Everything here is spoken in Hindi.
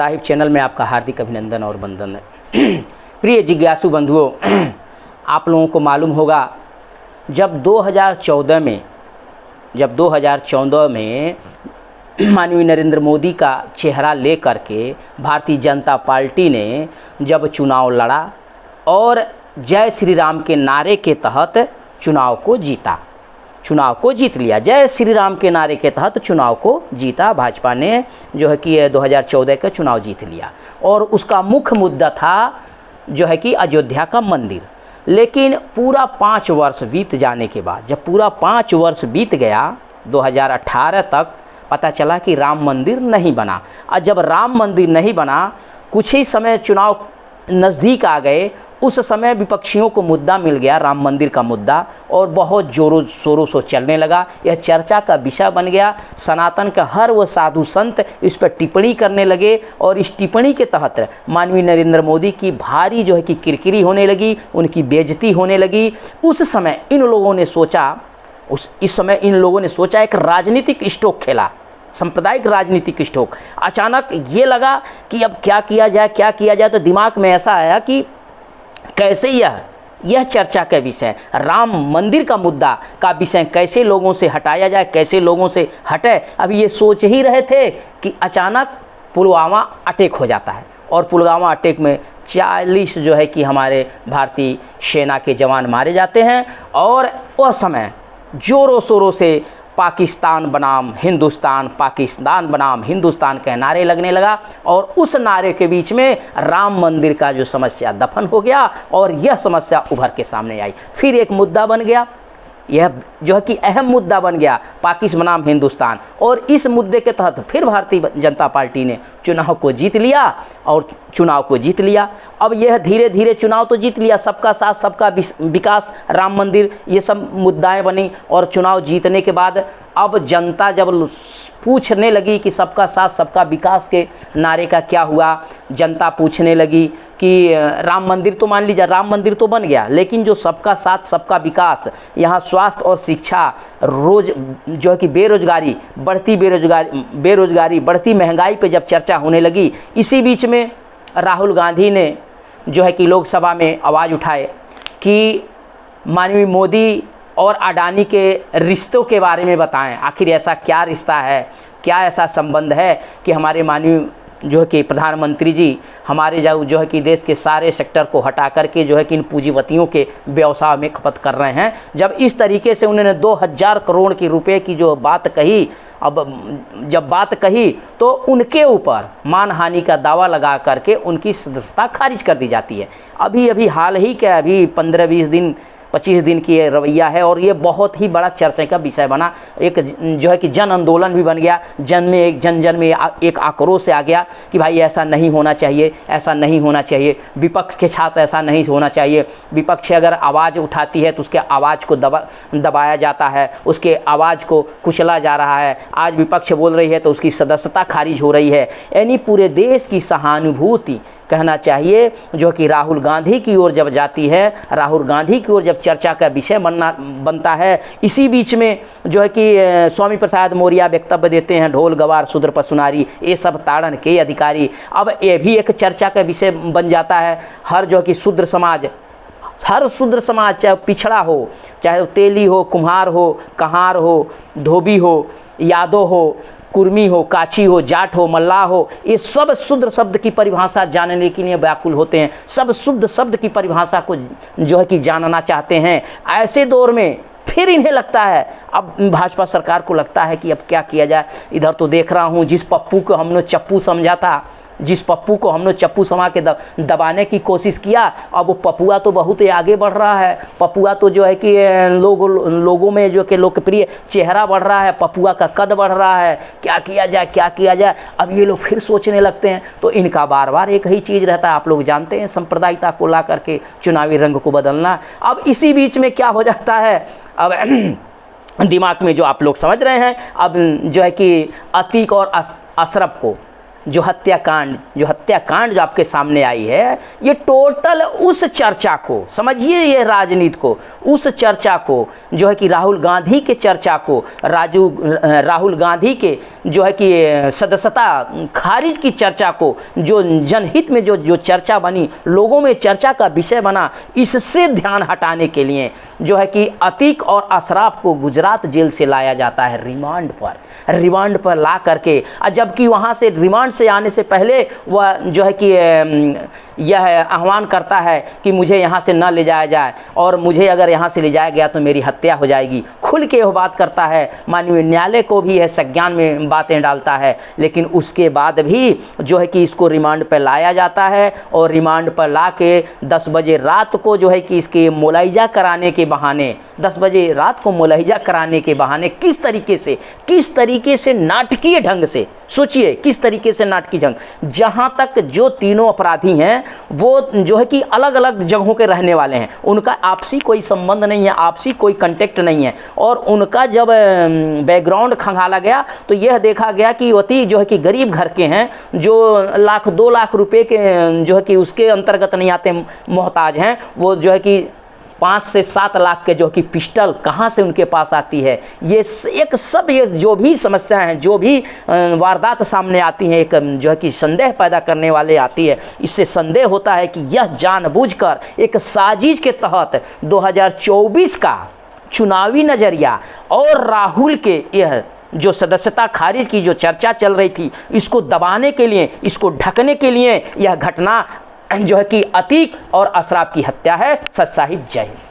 साहिब चैनल में आपका हार्दिक अभिनंदन और वंदन है। प्रिय जिज्ञासु बंधुओं, आप लोगों को मालूम होगा जब 2014 में माननीय नरेंद्र मोदी का चेहरा ले करके भारतीय जनता पार्टी ने जब चुनाव लड़ा और जय श्री राम के नारे के तहत चुनाव को जीत लिया। जय श्री राम के नारे के तहत चुनाव को जीता भाजपा ने, जो है कि 2014 का चुनाव जीत लिया। और उसका मुख्य मुद्दा था जो है कि अयोध्या का मंदिर। लेकिन पूरा 5 वर्ष बीत जाने के बाद, जब पूरा 5 वर्ष बीत गया 2018 तक, पता चला कि राम मंदिर नहीं बना। और जब राम मंदिर नहीं बना, कुछ ही समय चुनाव नज़दीक आ गए, उस समय विपक्षियों को मुद्दा मिल गया राम मंदिर का मुद्दा, और बहुत जोरों शोरों से चलने लगा। यह चर्चा का विषय बन गया। सनातन का हर वो साधु संत इस पर टिप्पणी करने लगे और इस टिप्पणी के तहत माननीय नरेंद्र मोदी की भारी जो है कि किरकिरी होने लगी, उनकी बेइज्जती होने लगी। उस समय इन लोगों ने सोचा एक राजनीतिक स्ट्रोक खेला, सांप्रदायिक राजनीतिक स्ट्रोक। अचानक ये लगा कि अब क्या किया जाए, तो दिमाग में ऐसा आया कि कैसे यह चर्चा का विषय, राम मंदिर का मुद्दा का विषय कैसे लोगों से हटाया जाए, कैसे लोगों से हटे। अभी ये सोच ही रहे थे कि अचानक पुलवामा अटैक हो जाता है, और पुलवामा अटैक में 40 जो है कि हमारे भारतीय सेना के जवान मारे जाते हैं। और वह समय जोरों शोरों से पाकिस्तान बनाम हिंदुस्तान, पाकिस्तान बनाम हिंदुस्तान के नारे लगने लगा, और उस नारे के बीच में राम मंदिर का जो समस्या दफन हो गया और यह समस्या उभर के सामने आई। फिर एक मुद्दा बन गया, यह जो है कि अहम मुद्दा बन गया, पाकिस्तान बनाम हिंदुस्तान। और इस मुद्दे के तहत फिर भारतीय जनता पार्टी ने चुनाव को जीत लिया। अब यह धीरे धीरे चुनाव तो जीत लिया, सबका साथ सबका विकास, राम मंदिर, ये सब मुद्दाएं बनी। और चुनाव जीतने के बाद अब जनता जब पूछने लगी कि सबका साथ सबका विकास के नारे का क्या हुआ, जनता पूछने लगी कि राम मंदिर तो मान लीजिए राम मंदिर तो बन गया, लेकिन जो सबका साथ सबका विकास, यहाँ स्वास्थ्य और शिक्षा, रोज जो है कि बेरोजगारी, बढ़ती महंगाई पे जब चर्चा होने लगी, इसी बीच में राहुल गांधी ने जो है कि लोकसभा में आवाज़ उठाए कि माननीय मोदी और अडानी के रिश्तों के बारे में बताएं, आखिर ऐसा क्या रिश्ता है, क्या ऐसा संबंध है कि हमारे माननीय जो है कि प्रधानमंत्री जी हमारे जो है कि देश के सारे सेक्टर को हटा करके जो है कि इन पूंजीपतियों के व्यवसाय में खपत कर रहे हैं। जब इस तरीके से उन्होंने 2000 करोड़ की रुपए की जो बात कही, अब जब बात कही तो उनके ऊपर मानहानि का दावा लगा करके उनकी सदस्यता खारिज कर दी जाती है। अभी हाल ही क्या, अभी 15-20 दिन 25 दिन की रवैया है, और ये बहुत ही बड़ा चर्चा का विषय बना। एक जो है कि जन आंदोलन भी बन गया, जन में एक आक्रोश से आ गया कि भाई ऐसा नहीं होना चाहिए, विपक्ष के छात्र ऐसा नहीं होना चाहिए। विपक्ष अगर आवाज़ उठाती है तो उसके आवाज़ को दबाया जाता है, उसके आवाज़ को कुचला जा रहा है। आज विपक्ष बोल रही है तो उसकी सदस्यता खारिज हो रही है। यानी पूरे देश की सहानुभूति कहना चाहिए जो कि राहुल गांधी की ओर जब जाती है, राहुल गांधी की ओर जब चर्चा का विषय बनता है, इसी बीच में जो है कि स्वामी प्रसाद मौर्य वक्तव्य देते हैं, ढोल गवार शूद्र पशुनारी ये सब ताड़न के अधिकारी। अब ये भी एक चर्चा का विषय बन जाता है। हर जो कि शूद्र समाज, चाहे पिछड़ा हो, चाहे तेली हो, कुम्हार हो, कहार हो, धोबी हो, यादव हो, कुर्मी हो, काची हो, जाट हो, मल्लाह हो, ये सब शुद्ध शब्द की परिभाषा जानने के लिए व्याकुल होते हैं। सब शुद्ध शब्द की परिभाषा को जो है कि जानना चाहते हैं। ऐसे दौर में फिर इन्हें लगता है, अब भाजपा सरकार को लगता है कि अब क्या किया जाए। इधर तो देख रहा हूँ जिस पप्पू को हमने चप्पू समा के दबाने की कोशिश किया, अब वो पपुआ तो बहुत ही आगे बढ़ रहा है। पपुआ तो जो है कि लोगों में जो कि लोकप्रिय चेहरा बढ़ रहा है, पपुआ का कद बढ़ रहा है। क्या किया जाए, अब ये लोग फिर सोचने लगते हैं। तो इनका बार बार एक ही चीज़ रहता है, आप लोग जानते हैं, सांप्रदायिकता को ला करके चुनावी रंग को बदलना। अब इसी बीच में क्या हो जाता है, अब दिमाग में जो आप लोग समझ रहे हैं, अब जो है कि अतीक और अशरफ को जो हत्याकांड जो आपके सामने आई है, ये टोटल उस चर्चा को, समझिए ये राजनीति को, उस चर्चा को जो है कि राहुल गांधी के चर्चा को, राहुल गांधी के जो है कि सदस्यता खारिज की चर्चा को, जो जनहित में जो चर्चा बनी, लोगों में चर्चा का विषय बना, इससे ध्यान हटाने के लिए जो है कि अतीक और अशराफ को गुजरात जेल से लाया जाता है रिमांड पर ला करके, जबकि वहाँ से रिमांड से आने से पहले वह जो है कि यह आह्वान करता है कि मुझे यहाँ से न ले जाया जाए, और मुझे अगर यहाँ से ले जाया गया तो मेरी हत्या हो जाएगी। खुल के वह बात करता है, माननीय न्यायालय को भी है संज्ञान में बातें डालता है, लेकिन उसके बाद भी जो है कि इसको रिमांड पर लाया जाता है, और रिमांड पर ला के 10 बजे रात को जो है कि इसके मुलाहिजा कराने के बहाने, 10 बजे रात को मुलाहिजा कराने के बहाने किस तरीके से नाटकीय ढंग से, सोचिए किस तरीके से नाटकीय ढंग, जहाँ तक जो तीनों अपराधी हैं वो जो है कि अलग अलग जगहों के रहने वाले हैं, उनका आपसी कोई संबंध नहीं है, आपसी कोई कांटेक्ट नहीं है, और उनका जब बैकग्राउंड खंगाला गया तो यह देखा गया कि अति जो है कि गरीब घर के हैं, जो 1-2 लाख रुपए के जो है कि उसके अंतर्गत नहीं आते, मोहताज हैं, वो जो है कि 5 से 7 लाख के जो कि पिस्टल कहाँ से उनके पास आती है, ये जो भी समस्याएं हैं, जो भी वारदात सामने आती हैं, एक जो है कि संदेह पैदा करने वाले आती है। इससे संदेह होता है कि यह जानबूझकर एक साजिश के तहत 2024 का चुनावी नज़रिया और राहुल के यह जो सदस्यता खारिज की जो चर्चा चल रही थी, इसको दबाने के लिए, इसको ढकने के लिए यह घटना जो है कि अतीक और अशराफ की हत्या है। सच साहिब, जय हिंद।